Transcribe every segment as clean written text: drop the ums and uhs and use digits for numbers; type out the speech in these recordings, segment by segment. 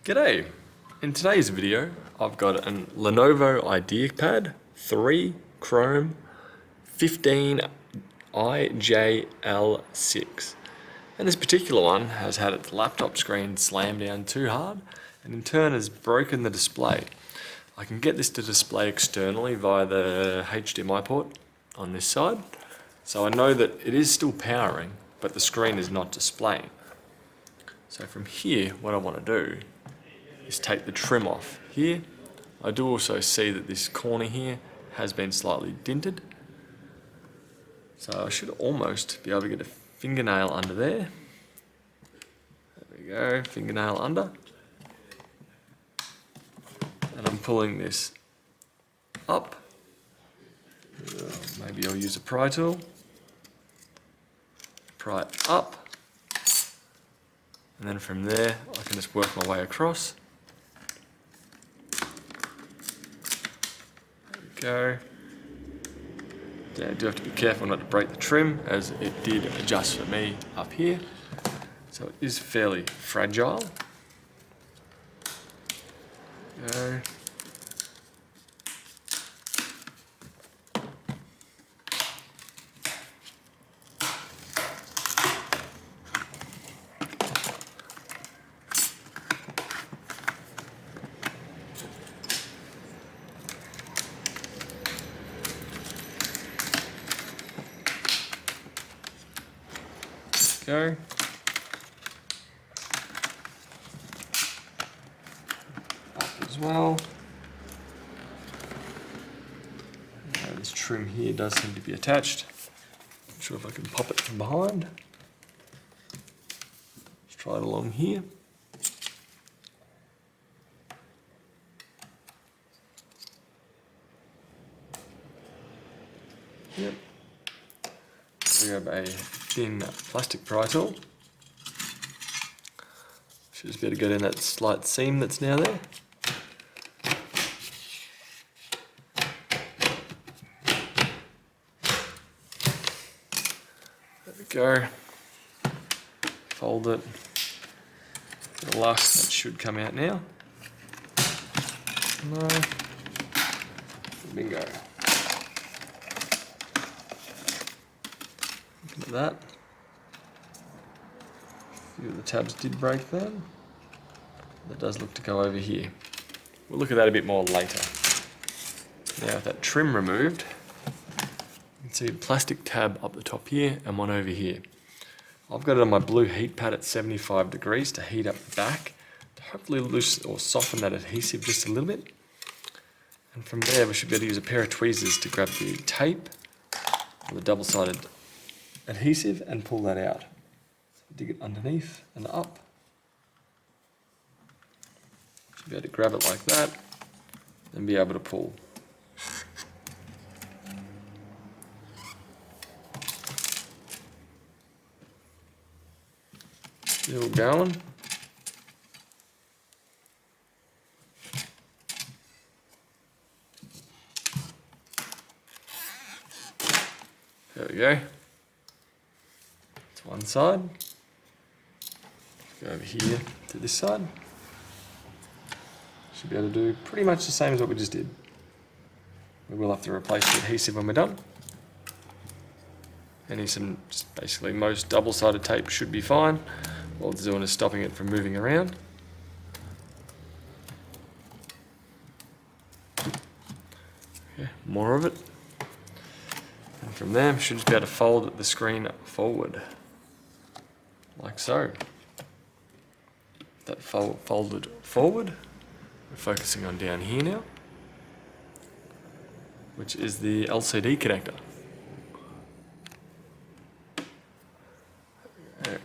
G'day! In today's video, I've got an Lenovo ideapad 3 Chrome 15 IJL6. And this particular one has had its laptop screen slammed down too hard and in turn has broken the display. I can get this to display externally via the HDMI port on this side. So I know that it is still powering, but the screen is not displaying. So from here, what I want to do is take the trim off here. I do also see that this corner here has been slightly dinted. So I should almost be able to get a fingernail under there. There we go, fingernail under. And I'm pulling this up. Maybe I'll use a pry tool. Pry it up. And then from there, I can just work my way across. Go. Yeah, I do have to be careful not to break the trim, as it did adjust for me up here. So it is fairly fragile. Go. Go. Up as well. This trim here does seem to be attached. Not sure if I can pop it from behind. Let's try it along here. Yep. We have a thin plastic pry tool. Should just be able to go down that slight seam that's now there. There we go. Fold it. Bit of luck, that should come out now. No. Bingo. Look at that. A few of the tabs did break then. That does look to go over here. We'll look at that a bit more later. Now with that trim removed, you can see a plastic tab up the top here and one over here. I've got it on my blue heat pad at 75 degrees to heat up the back, to hopefully loosen or soften that adhesive just a little bit. And from there we should be able to use a pair of tweezers to grab the tape, or the double-sided adhesive, and pull that out. So dig it underneath and up. Should be able to grab it like that and be able to pull. Still going. There we go. To one side. Go over here to this side. Should be able to do pretty much the same as what we just did. We will have to replace the adhesive when we're done. Just basically most double-sided tape should be fine. All it's doing is stopping it from moving around. Okay, more of it. And from there, we should just be able to fold the screen forward. Like so. That folded forward. We're focusing on down here now, which is the LCD connector. Now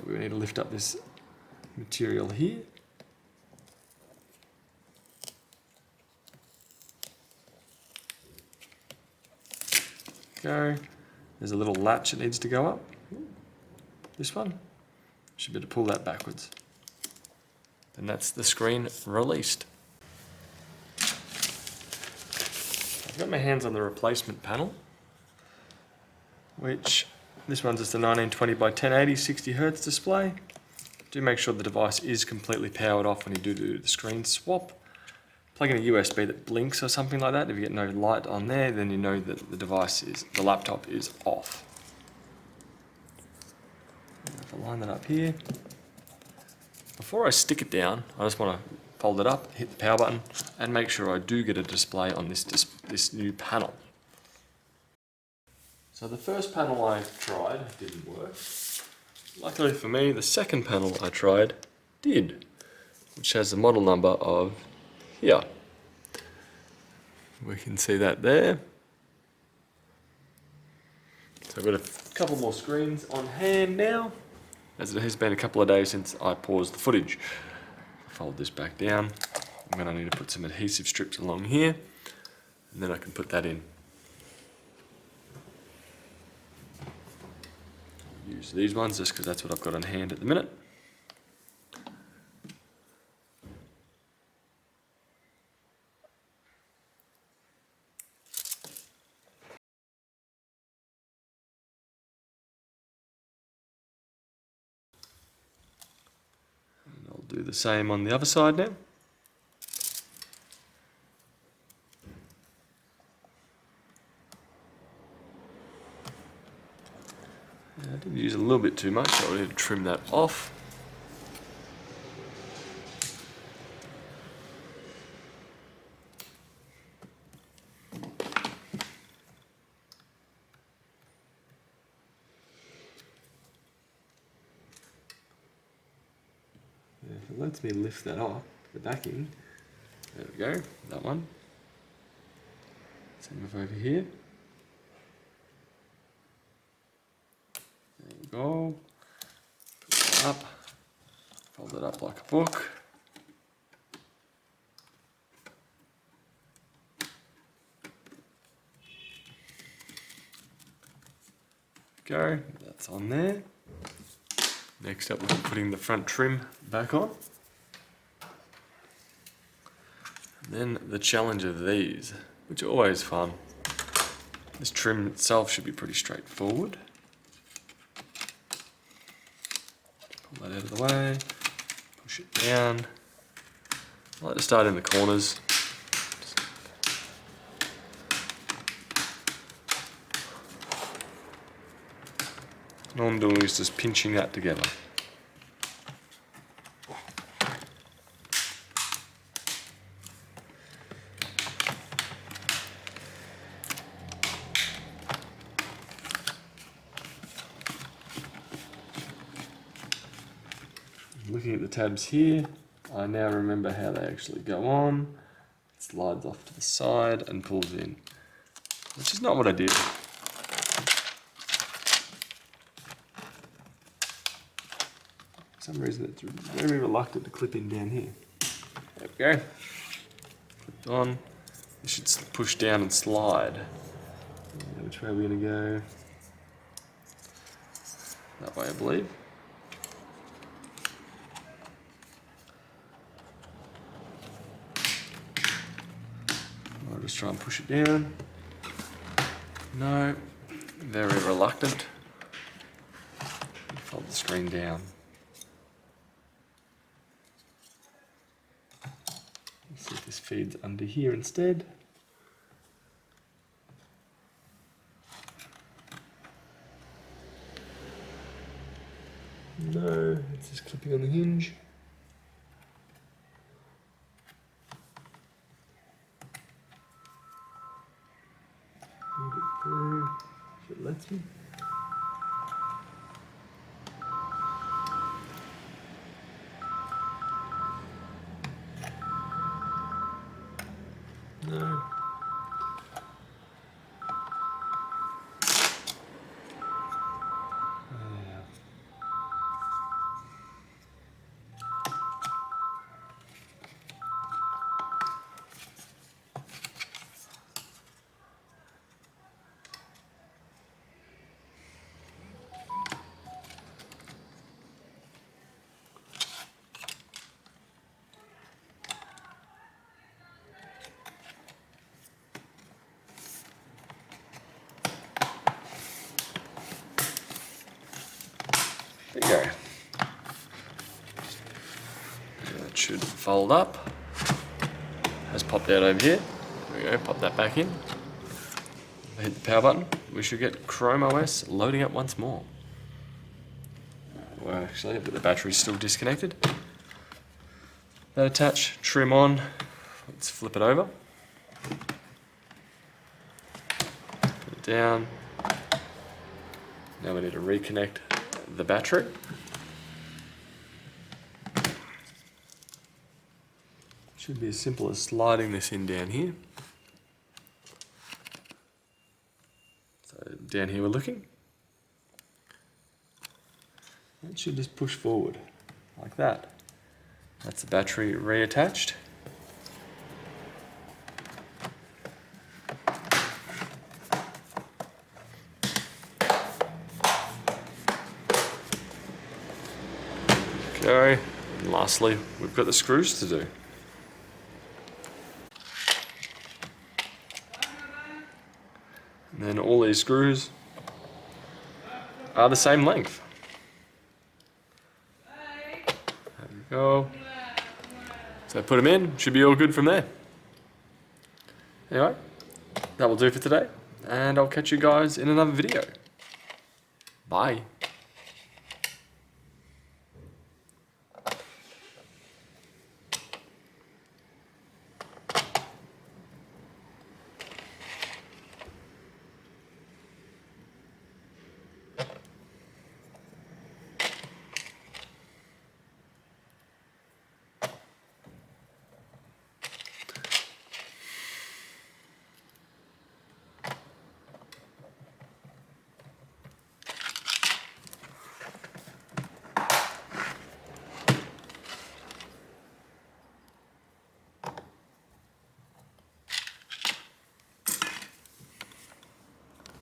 we need to lift up this material here. Go. There's a little latch that needs to go up. This one. Should be able to pull that backwards. And that's the screen released. I've got my hands on the replacement panel, which This one's just a 1920 by 1080 60 Hz display. do make sure the device is completely powered off when you do the screen swap. Plug in a USB that blinks or something like that. If you get no light on there, then you know that the laptop is off. If I line that up here, before I stick it down, I just want to fold it up, hit the power button, and make sure I do get a display on this new panel. So the first panel I tried didn't work. Luckily for me, the second panel I tried did, which has the model number of here. We can see that there. So I've got a couple more screens on hand now, as it has been a couple of days since I paused the footage. Fold this back down. I'm going to need to put some adhesive strips along here, and then I can put that in. Use these ones just because that's what I've got on hand at the minute. And I'll do the same on the other side now. I did use a little bit too much, so I need to trim that off. If it lets me lift that off, the backing, there we go, that one. Let's move over here. There we go. Put it up, fold it up like a book. Go, that's on there. Next up, we're putting the front trim back on. And then the challenge of these, which are always fun. This trim itself should be pretty straightforward. Pull that out of the way, push it down. I like to start in the corners. All I'm doing is just pinching that together. Looking at the tabs here, I now remember how they actually go on. It slides off to the side and pulls in, which is not what I did. For some reason it's very reluctant to clip in down here. There we go. Clipped on. This should push down and slide. Which way are we going to go? That way, I believe. I'll just try and push it down. No, very reluctant. Fold the screen down. Let's see if this feeds under here instead. No, it's just clipping on the hinge. Move it through, if it lets me. No. should fold up. Has popped out over here. There we go, pop that back in. Hit the power button. We should get Chrome OS loading up once more. Well, actually, but the battery's still disconnected. That attach, trim on. Let's flip it over. Put it down. Now we need to reconnect the battery. Should be as simple as sliding this in down here. So down here we're looking. It should just push forward like that. That's the battery reattached. Okay, and lastly, we've got the screws to do. And then all these screws are the same length. There we go. So put them in, should be all good from there. Anyway, that will do for today, and I'll catch you guys in another video. Bye.